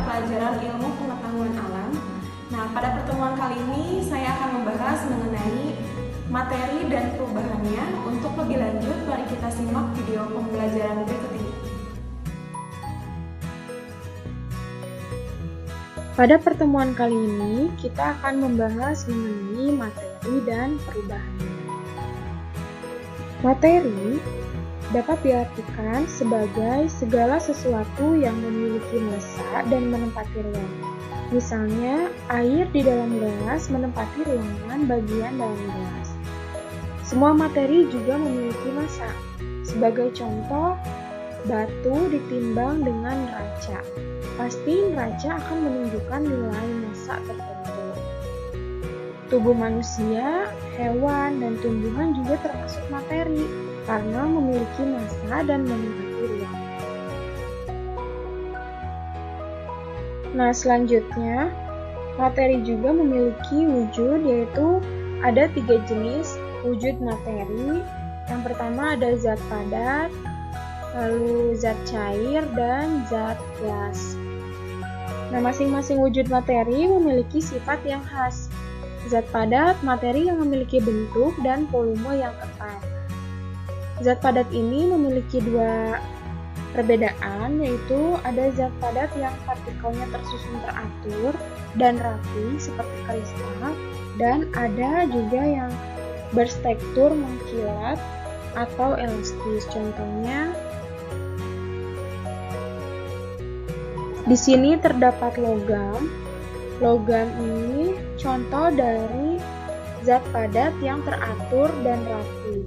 Pelajaran ilmu pengetahuan alam. Nah, pada pertemuan kali ini saya akan membahas mengenai materi dan perubahannya. Untuk lebih lanjut, mari kita simak video pembelajaran berikut ini. Pada pertemuan kali ini, kita akan membahas mengenai materi dan perubahannya. Materi dapat diartikan sebagai segala sesuatu yang memiliki massa dan menempati ruang. Misalnya, air di dalam gelas menempati ruangan bagian dalam gelas. Semua materi juga memiliki massa. Sebagai contoh, batu ditimbang dengan neraca. Pasti neraca akan menunjukkan nilai massa tertentu. Tubuh manusia, hewan, dan tumbuhan juga termasuk materi karena memiliki massa dan menempati ruang. Nah, selanjutnya, materi juga memiliki wujud, yaitu ada 3 jenis wujud materi. Yang pertama ada zat padat, lalu zat cair, dan zat gas. Nah, masing-masing wujud materi memiliki sifat yang khas. Zat padat, materi yang memiliki bentuk dan volume yang tetap. Zat padat ini memiliki 2 perbedaan, yaitu ada zat padat yang partikelnya tersusun teratur dan rapi seperti kristal, dan ada juga yang berstruktur mengkilat atau elastis. Contohnya, di sini terdapat logam. Logam ini contoh dari zat padat yang teratur dan rapi.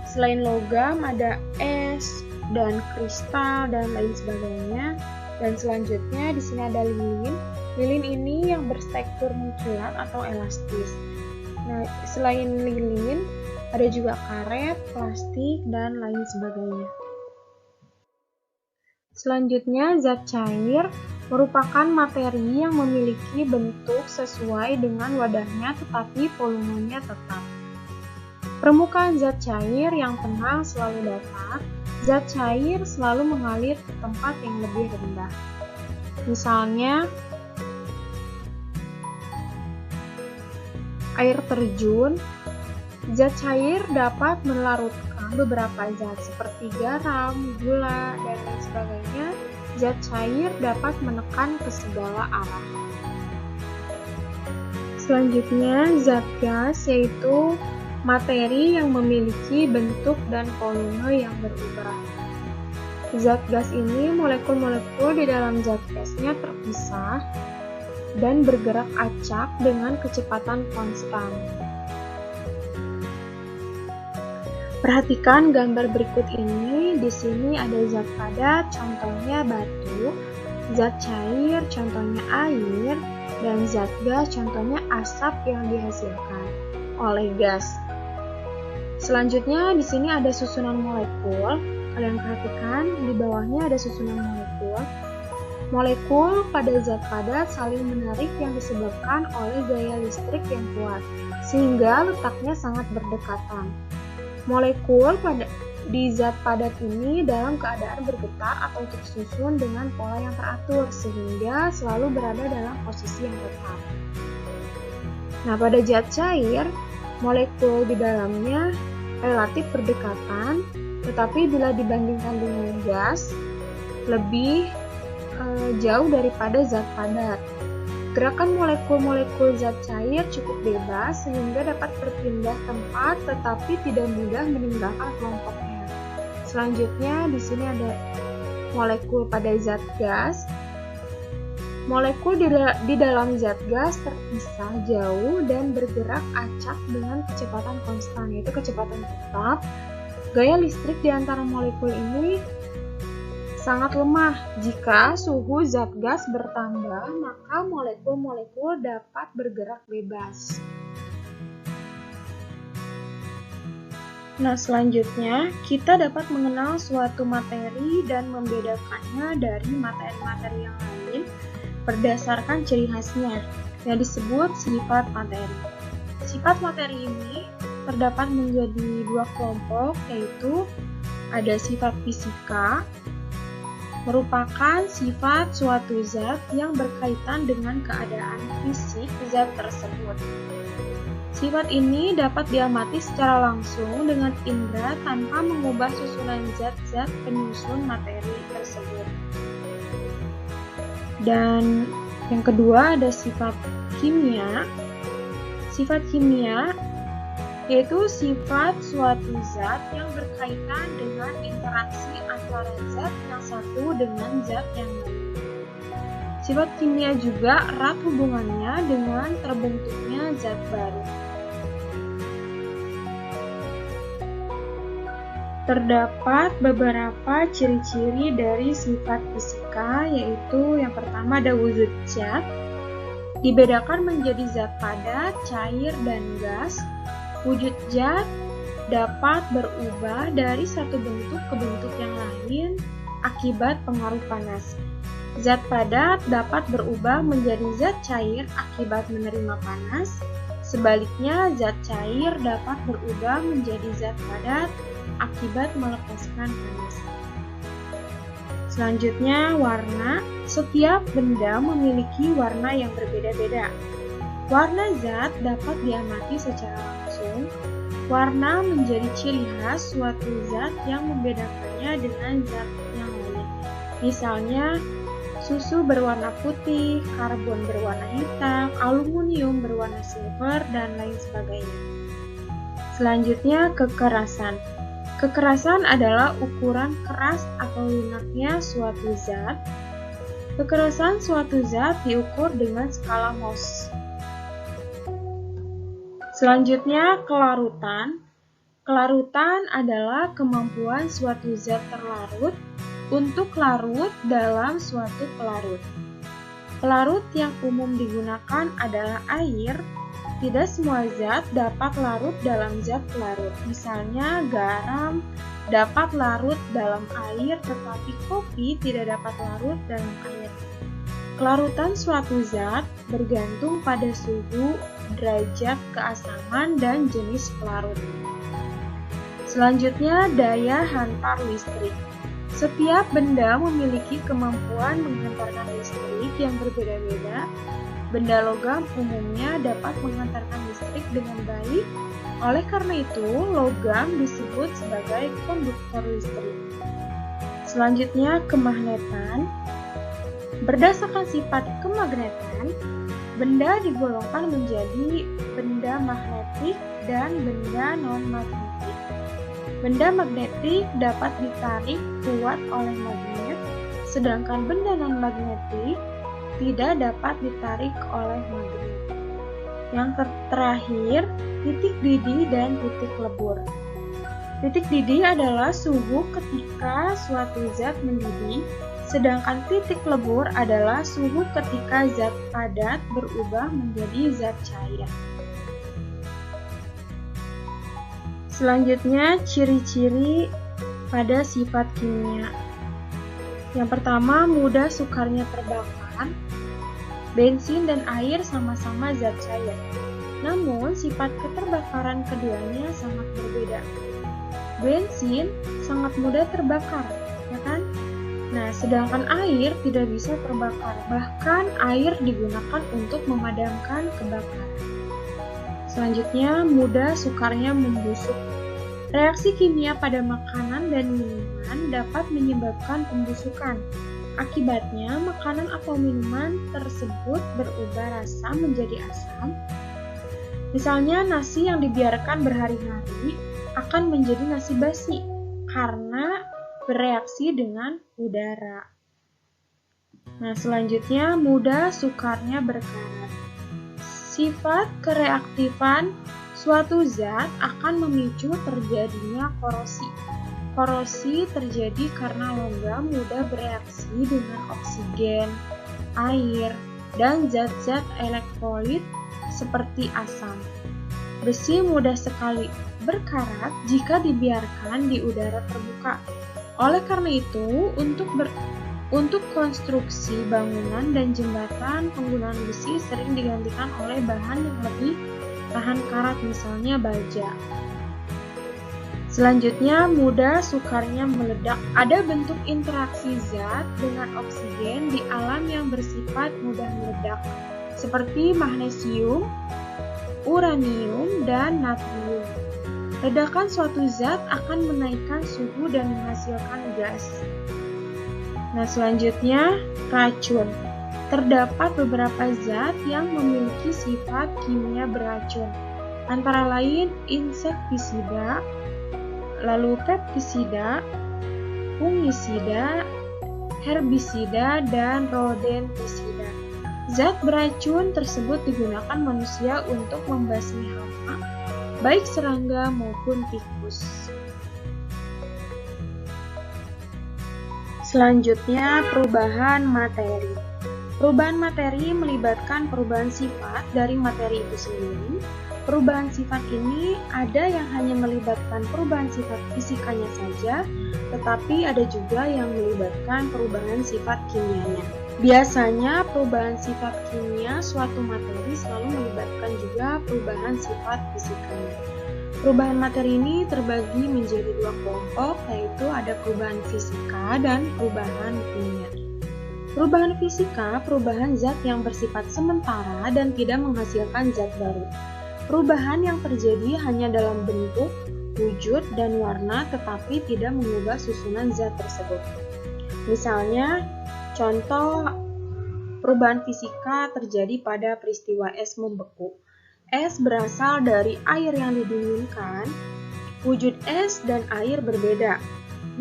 Selain logam ada es dan kristal dan lain sebagainya. Dan selanjutnya di sini ada lilin. Lilin ini yang berstruktur mengkilat atau elastis. Nah, selain lilin ada juga karet, plastik, dan lain sebagainya. Selanjutnya, zat cair merupakan materi yang memiliki bentuk sesuai dengan wadahnya tetapi volumenya tetap. Permukaan zat cair yang tenang selalu datar. Zat cair selalu mengalir ke tempat yang lebih rendah. Misalnya, air terjun. Zat cair dapat melarutkan beberapa zat seperti garam, gula, dan lain sebagainya. Zat cair dapat menekan ke segala arah. Selanjutnya, zat gas yaitu materi yang memiliki bentuk dan volume yang berubah. Zat gas ini molekul-molekul di dalam zat gasnya terpisah dan bergerak acak dengan kecepatan konstan. Perhatikan gambar berikut ini. Di sini ada zat padat, contohnya batu, zat cair, contohnya air, dan zat gas, contohnya asap yang dihasilkan oleh gas. Selanjutnya di sini ada susunan molekul. Kalian perhatikan di bawahnya ada susunan molekul. Molekul pada zat padat saling menarik yang disebabkan oleh gaya listrik yang kuat, sehingga letaknya sangat berdekatan. Molekul di zat padat ini dalam keadaan bergetar atau tersusun dengan pola yang teratur, sehingga selalu berada dalam posisi yang tetap. Nah, pada zat cair, molekul di dalamnya relatif berdekatan, tetapi bila dibandingkan dengan gas, lebih jauh daripada zat padat. Gerakan molekul-molekul zat cair cukup bebas sehingga dapat berpindah tempat tetapi tidak mudah meninggalkan kelompoknya. Selanjutnya di sini ada molekul pada zat gas. Molekul di dalam zat gas terpisah jauh dan bergerak acak dengan kecepatan konstan, yaitu kecepatan tetap. Gaya listrik di antara molekul ini sangat lemah. Jika suhu zat gas bertambah, maka molekul-molekul dapat bergerak bebas. Nah, selanjutnya kita dapat mengenal suatu materi dan membedakannya dari materi-materi yang lain berdasarkan ciri khasnya yang disebut sifat materi. Sifat materi ini terdapat menjadi 2 kelompok, yaitu Ada sifat fisika, merupakan sifat suatu zat yang berkaitan dengan keadaan fisik zat tersebut. Sifat ini dapat diamati secara langsung dengan indera tanpa mengubah susunan zat-zat penyusun materi tersebut. Dan yang kedua ada sifat kimia. Sifat kimia yaitu sifat suatu zat yang berkaitan dengan interaksi antara zat yang satu dengan zat yang lain. Sifat kimia juga erat hubungannya dengan terbentuknya zat baru. Terdapat beberapa ciri-ciri dari sifat fisika, yaitu yang pertama ada wujud zat, dibedakan menjadi zat padat, cair, dan gas. Wujud zat dapat berubah dari satu bentuk ke bentuk yang lain akibat pengaruh panas. Zat padat dapat berubah menjadi zat cair akibat menerima panas. Sebaliknya, zat cair dapat berubah menjadi zat padat akibat melepaskan panas. Selanjutnya, warna. Setiap benda memiliki warna yang berbeda-beda. Warna zat dapat diamati secara langsung. Warna menjadi ciri khas suatu zat yang membedakannya dengan zat yang lain. Misalnya, susu berwarna putih, karbon berwarna hitam, aluminium berwarna silver, dan lain sebagainya. Selanjutnya, kekerasan. Kekerasan adalah ukuran keras atau lunaknya suatu zat. Kekerasan suatu zat diukur dengan skala Mohs. Selanjutnya, kelarutan. Kelarutan adalah kemampuan suatu zat terlarut untuk larut dalam suatu pelarut. Pelarut yang umum digunakan adalah air. Tidak semua zat dapat larut dalam zat pelarut. Misalnya, garam dapat larut dalam air, tetapi kopi tidak dapat larut dalam air. Kelarutan suatu zat bergantung pada suhu, derajat keasaman, dan jenis pelarut. Selanjutnya, daya hantar listrik. Setiap benda memiliki kemampuan menghantarkan listrik yang berbeda-beda. Benda logam umumnya dapat menghantarkan listrik dengan baik. Oleh karena itu, logam disebut sebagai konduktor listrik. Selanjutnya, kemagnetan. Berdasarkan sifat kemagnetan, benda digolongkan menjadi benda magnetik dan benda non-magnetik. Benda magnetik dapat ditarik kuat oleh magnet, sedangkan benda non-magnetik tidak dapat ditarik oleh magnet. Yang terakhir, titik didih dan titik lebur. Titik didih adalah suhu ketika suatu zat mendidih, sedangkan titik lebur adalah suhu ketika zat padat berubah menjadi zat cair. Selanjutnya, ciri-ciri pada sifat kimia. Yang pertama, mudah sukarnya terbakar. Bensin dan air sama-sama zat cair. Namun, sifat keterbakaran keduanya sangat berbeda. Bensin sangat mudah terbakar, ya kan? Nah, sedangkan air tidak bisa terbakar. Bahkan air digunakan untuk memadamkan kebakaran. Selanjutnya, mudah sukarnya membusuk. Reaksi kimia pada makanan dan minuman dapat menyebabkan pembusukan. Akibatnya, makanan atau minuman tersebut berubah rasa menjadi asam. Misalnya, nasi yang dibiarkan berhari-hari akan menjadi nasi basi karena bereaksi dengan udara. Nah, selanjutnya, mudah sukarnya berkarat. Sifat kereaktifan suatu zat akan memicu terjadinya korosi. Korosi terjadi karena logam mudah bereaksi dengan oksigen, air, dan zat-zat elektrolit seperti asam. Besi mudah sekali berkarat jika dibiarkan di udara terbuka. Oleh karena itu, untuk konstruksi bangunan dan jembatan, penggunaan besi sering digantikan oleh bahan yang lebih tahan karat, misalnya baja. Selanjutnya, mudah sukarnya meledak. Ada bentuk interaksi zat dengan oksigen di alam yang bersifat mudah meledak, seperti magnesium, uranium, dan natrium. Ledakan suatu zat akan menaikkan suhu dan menghasilkan gas. Nah, selanjutnya, racun. Terdapat beberapa zat yang memiliki sifat kimia beracun, antara lain insektisida, lalu pestisida, fungisida, herbisida, dan rodentisida. Zat beracun tersebut digunakan manusia untuk membasmi hama, baik serangga maupun tikus. Selanjutnya, perubahan materi. Perubahan materi melibatkan perubahan sifat dari materi itu sendiri. Perubahan sifat ini ada yang hanya melibatkan perubahan sifat fisikanya saja, tetapi ada juga yang melibatkan perubahan sifat kimianya. Biasanya perubahan sifat kimia suatu materi selalu melibatkan juga perubahan sifat fisikanya. Perubahan materi ini terbagi menjadi dua kelompok, yaitu ada perubahan fisika dan perubahan kimia. Perubahan fisika, perubahan zat yang bersifat sementara dan tidak menghasilkan zat baru. Perubahan yang terjadi hanya dalam bentuk, wujud, dan warna, tetapi tidak mengubah susunan zat tersebut. Misalnya, contoh perubahan fisika terjadi pada peristiwa es membeku. Es berasal dari air yang didinginkan. Wujud es dan air berbeda,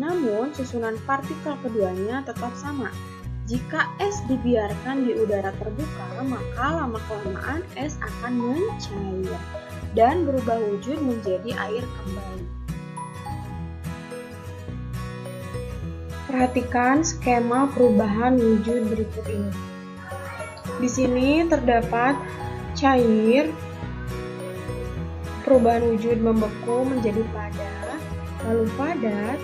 namun susunan partikel keduanya tetap sama. Jika es dibiarkan di udara terbuka, maka lama-kelamaan es akan mencair dan berubah wujud menjadi air kembali. Perhatikan skema perubahan wujud berikut ini. Di sini terdapat cair, perubahan wujud membeku menjadi padat, lalu padat,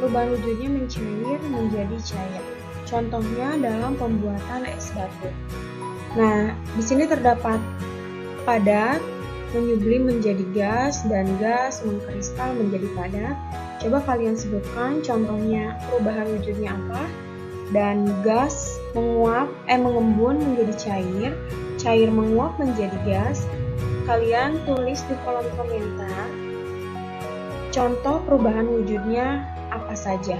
perubahan wujudnya mencair menjadi cair. Contohnya dalam pembuatan es batu. Nah, di sini terdapat padat, menyublim menjadi gas, dan gas mengkristal menjadi padat. Coba kalian sebutkan contohnya perubahan wujudnya apa? Dan gas mengembun menjadi cair, cair menguap menjadi gas. Kalian tulis di kolom komentar contoh perubahan wujudnya apa saja.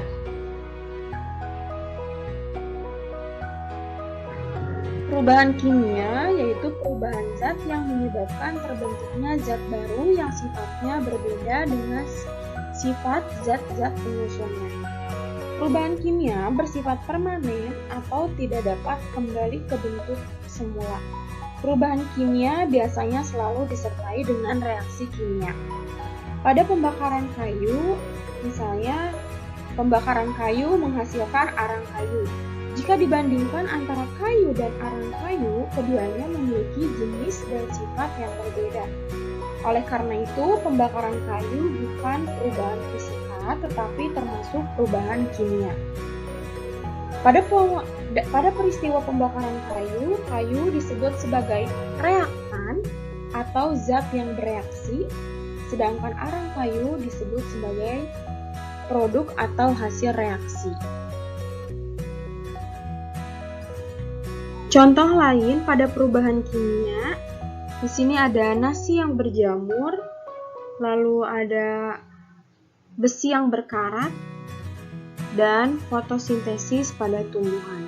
Perubahan kimia yaitu perubahan zat yang menyebabkan terbentuknya zat baru yang sifatnya berbeda dengan sifat zat-zat penyusunnya. Perubahan kimia bersifat permanen atau tidak dapat kembali ke bentuk semula. Perubahan kimia biasanya selalu disertai dengan reaksi kimia. Pada pembakaran kayu, misalnya pembakaran kayu menghasilkan arang kayu. Jika dibandingkan antara kayu dan arang kayu, keduanya memiliki jenis dan sifat yang berbeda. Oleh karena itu, pembakaran kayu bukan perubahan fisika, tetapi termasuk perubahan kimia. Pada peristiwa pembakaran kayu disebut sebagai reaktan atau zat yang bereaksi, sedangkan arang kayu disebut sebagai produk atau hasil reaksi. Contoh lain pada perubahan kimia, di sini ada nasi yang berjamur, lalu ada besi yang berkarat, dan fotosintesis pada tumbuhan.